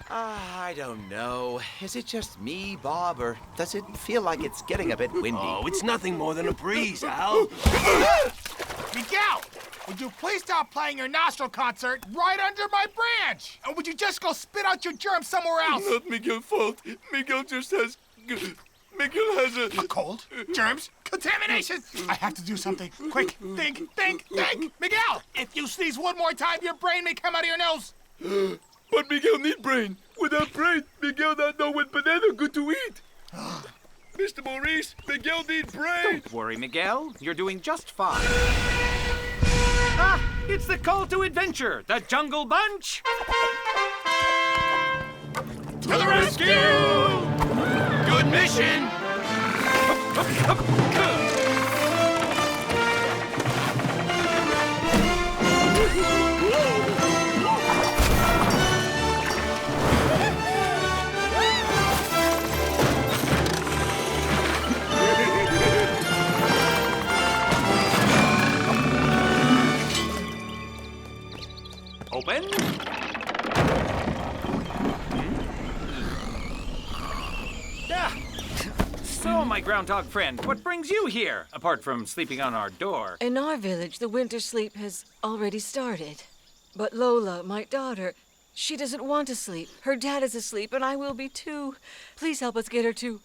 I don't know. Is it just me, Bob, or does it feel like it's getting a bit windy? Oh, it's nothing more than a breeze, Al. Miguel, would you please stop playing your nostril concert right under my branch? Or would you just go spit out your germs somewhere else? Not Miguel's fault. Miguel just has... Miguel has a cold? Germs? Contamination? I have to do something. Quick, think. Miguel, if you sneeze one more time, your brain may come out of your nose. But Miguel need brain. Without brain, Miguel not know what banana good to eat. Mr. Maurice, Miguel need brain. Don't worry, Miguel. You're doing just fine. Ah, it's the call to adventure, the Jungle Bunch. To the rescue! Good mission. Open. So, my groundhog friend, what brings you here, apart from sleeping on our door? In our village, the winter sleep has already started. But Lola, my daughter, she doesn't want to sleep. Her dad is asleep, and I will be too. Please help us get her to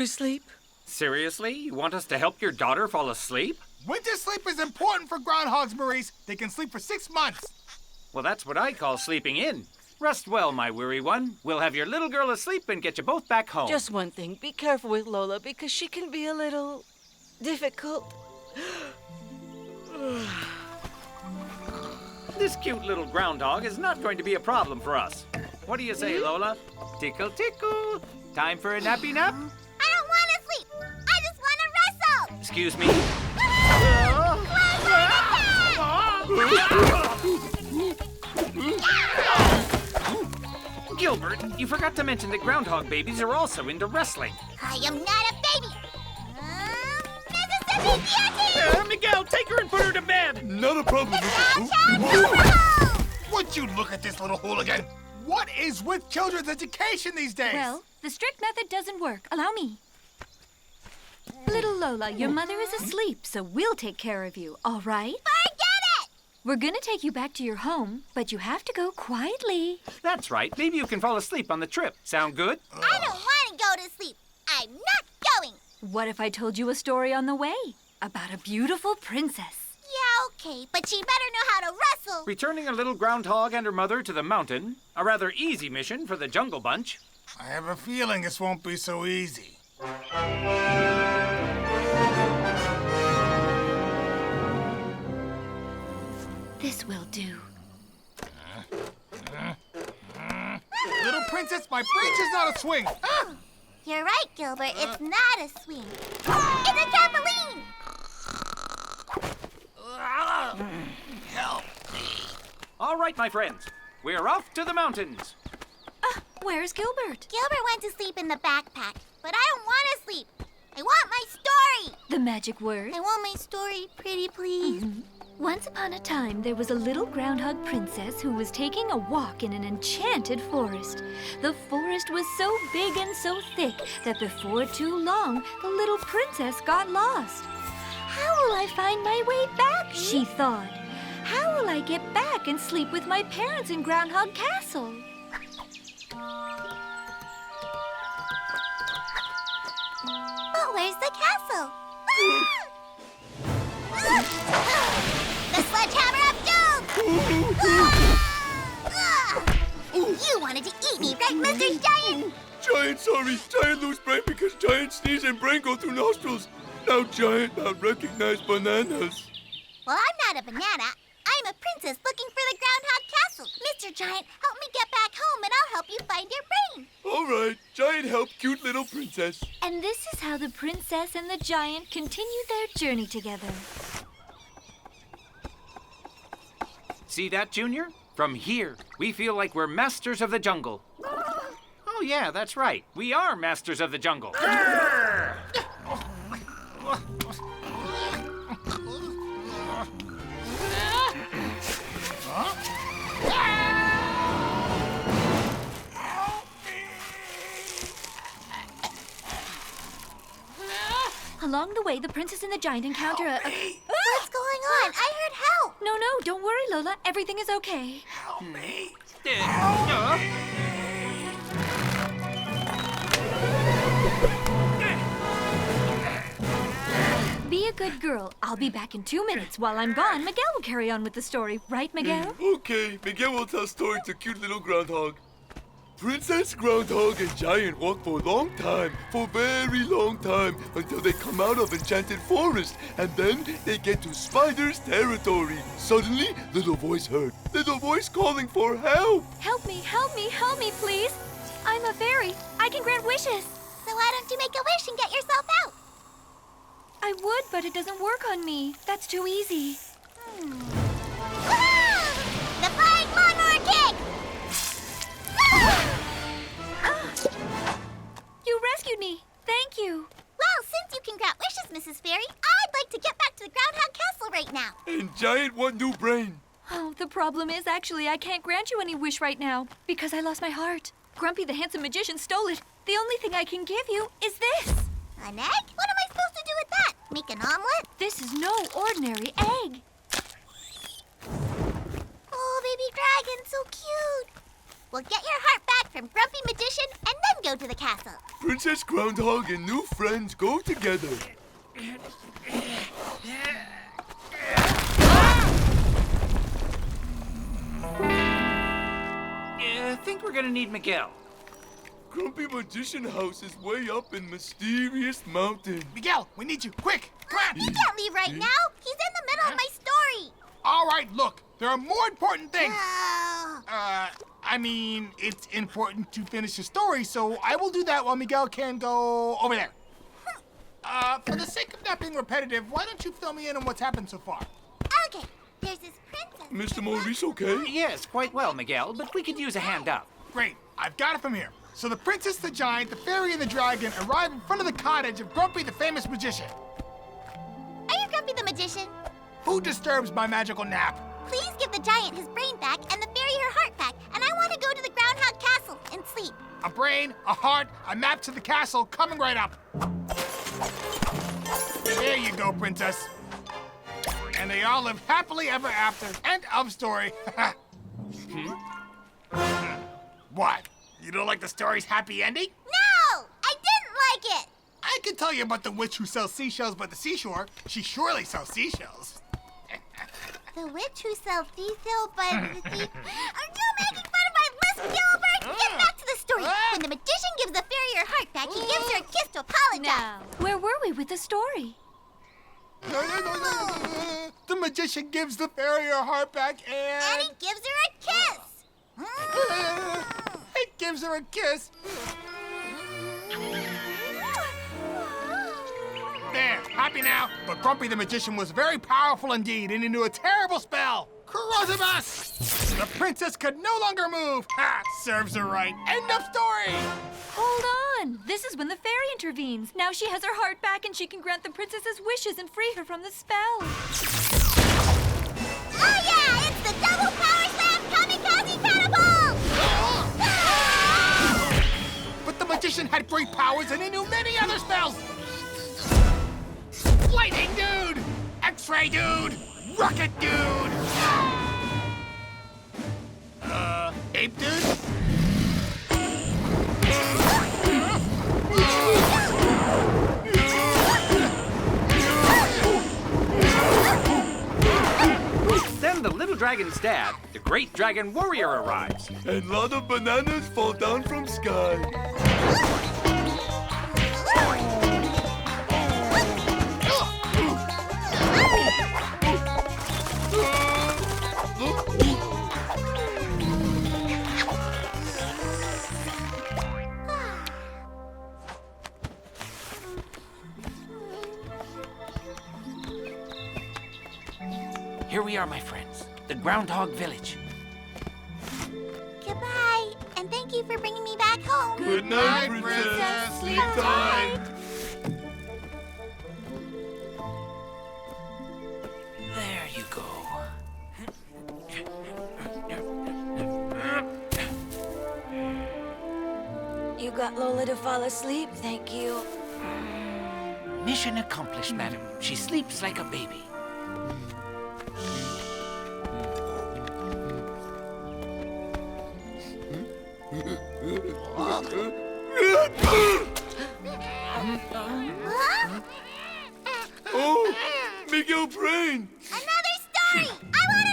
sleep. Seriously? You want us to help your daughter fall asleep? Winter sleep is important for groundhogs, Maurice. They can sleep for 6 months. Well, that's what I call sleeping in. Rest well, my weary one. We'll have your little girl asleep and get you both back home. Just one thing. Be careful with Lola, because she can be a little difficult. This cute little groundhog is not going to be a problem for us. What do you say, Lola? Tickle, tickle. Time for a nappy nap? I don't want to sleep. I just want to wrestle. Excuse me? Gilbert, you forgot to mention that groundhog babies are also into wrestling. I am not a baby. Mississippi Miguel, take her and put her to bed. Not a problem. Would you look at this little hooligan? What is with children's education these days? Well, the strict method doesn't work. Allow me. Little Lola, your mother is asleep, so we'll take care of you, all right? Forget it! We're gonna take you back to your home, but you have to go quietly. That's right. Maybe you can fall asleep on the trip. Sound good? I don't want to go to sleep. I'm not going. What if I told you a story on the way about a beautiful princess? Yeah, okay, but she better know how to wrestle. Returning a little groundhog and her mother to the mountain. A rather easy mission for the Jungle Bunch. I have a feeling this won't be so easy. This will do. Little princess, my bridge is not a swing. Oh, you're right, Gilbert. It's not a swing. It's a trampoline. Help. All right, my friends. We're off to the mountains. Where's Gilbert? Gilbert went to sleep in the backpack, but I don't want to sleep. I want my story. The magic word? I want my story, pretty please. Once upon a time, there was a little groundhog princess who was taking a walk in an enchanted forest. The forest was so big and so thick that before too long, the little princess got lost. How will I find my way back, she thought. How will I get back and sleep with my parents in Groundhog Castle? But where's the castle? The sledgehammer of doom! You wanted to eat me, right, Mr. Giant? Giant sorry. Giant lose brain because Giant sneeze and brain go through nostrils. Now Giant not recognize bananas. Well, I'm not a banana. I'm a princess looking for the Groundhog Castle. Mr. Giant, help me get back home and I'll help you find your brain. All right. Giant help cute little princess. And this is how the princess and the giant continue their journey together. See that, Junior? From here, we feel like we're masters of the jungle. Oh, yeah, that's right. We are masters of the jungle. Along the way, the princess and the giant encounter a... What's going on? I heard help. No, don't worry, Lola. Everything is okay. Help me. Be a good girl. I'll be back in 2 minutes. While I'm gone, Miguel will carry on with the story. Right, Miguel? Okay, Miguel will tell story to cute little Groundhog. Princess, Groundhog, and Giant walk for a long time, for very long time, until they come out of Enchanted Forest, and then they get to Spider's territory. Suddenly, little voice heard. Little voice calling for help. Help me, please. I'm a fairy. I can grant wishes. So why don't you make a wish and get yourself out? I would, but it doesn't work on me. That's too easy. Woohoo! The flying lawnmower kick! You rescued me. Thank you. Well, since you can grant wishes, Mrs. Fairy, I'd like to get back to the Groundhog Castle right now. And Giant want new brain. Oh, the problem is, actually, I can't grant you any wish right now because I lost my heart. Grumpy the handsome magician stole it. The only thing I can give you is this. An egg? What am I supposed to do with that? Make an omelet? This is no ordinary egg. Oh, baby dragon, so cute. Well, get your heart back from Grumpy Magician and then go to the castle. Princess Groundhog and new friends go together. I think we're gonna need Miguel. Grumpy Magician house is way up in mysterious mountain. Miguel, we need you. Quick, come on. He can't leave right now. He's in the middle of my story. All right, look. There are more important things. Oh. I mean, it's important to finish the story, so I will do that while Miguel can go over there. For the sake of not being repetitive, why don't you fill me in on what's happened so far? Okay, there's this princess. Mr. Maurice, okay? Yes, quite well, Miguel, but we could use a hand up. Great, I've got it from here. So the princess, the giant, the fairy, and the dragon arrive in front of the cottage of Grumpy the famous magician. Are you Grumpy the Magician? Who disturbs my magical nap? Please give the giant his brain back and the fairy her heart back, and I want to go to the Groundhog Castle and sleep. A brain, a heart, a map to the castle coming right up. There you go, princess. And they all live happily ever after. End of story. What? You don't like the story's happy ending? No! I didn't like it! I could tell you about the witch who sells seashells by the seashore. She surely sells seashells. The witch who sells seashells by the sea... Are you making fun of my lisp, Gilbert? Get back to the story. When the magician gives the fairy her heart back, he gives her a kiss to apologize. Now, where were we with the story? The magician gives the fairy her heart back And and... he gives her a kiss. It gives her a kiss. There, happy now. But Grumpy the magician was very powerful indeed, and he knew a terrible spell. Corrosibus! The princess could no longer move. Ha! Serves her right. End of story. Hold on. This is when the fairy intervenes. Now she has her heart back and she can grant the princess's wishes and free her from the spell. Oh yeah, it's the double power slam kamikaze catapult! But the magician had great powers, and he knew many other spells. Lightning dude, X-ray dude, rocket dude. Ape dude. Then the little dragon's dad, the great dragon warrior, arrives. And a lot of bananas fall down from sky. Here we are, my friends, the Groundhog Village. Goodbye, and thank you for bringing me back home. Good night, princess. Sleep tight. There you go. You got Lola to fall asleep, thank you. Mission accomplished, madam. She sleeps like a baby. Oh, Miguel Brain! Another story! I want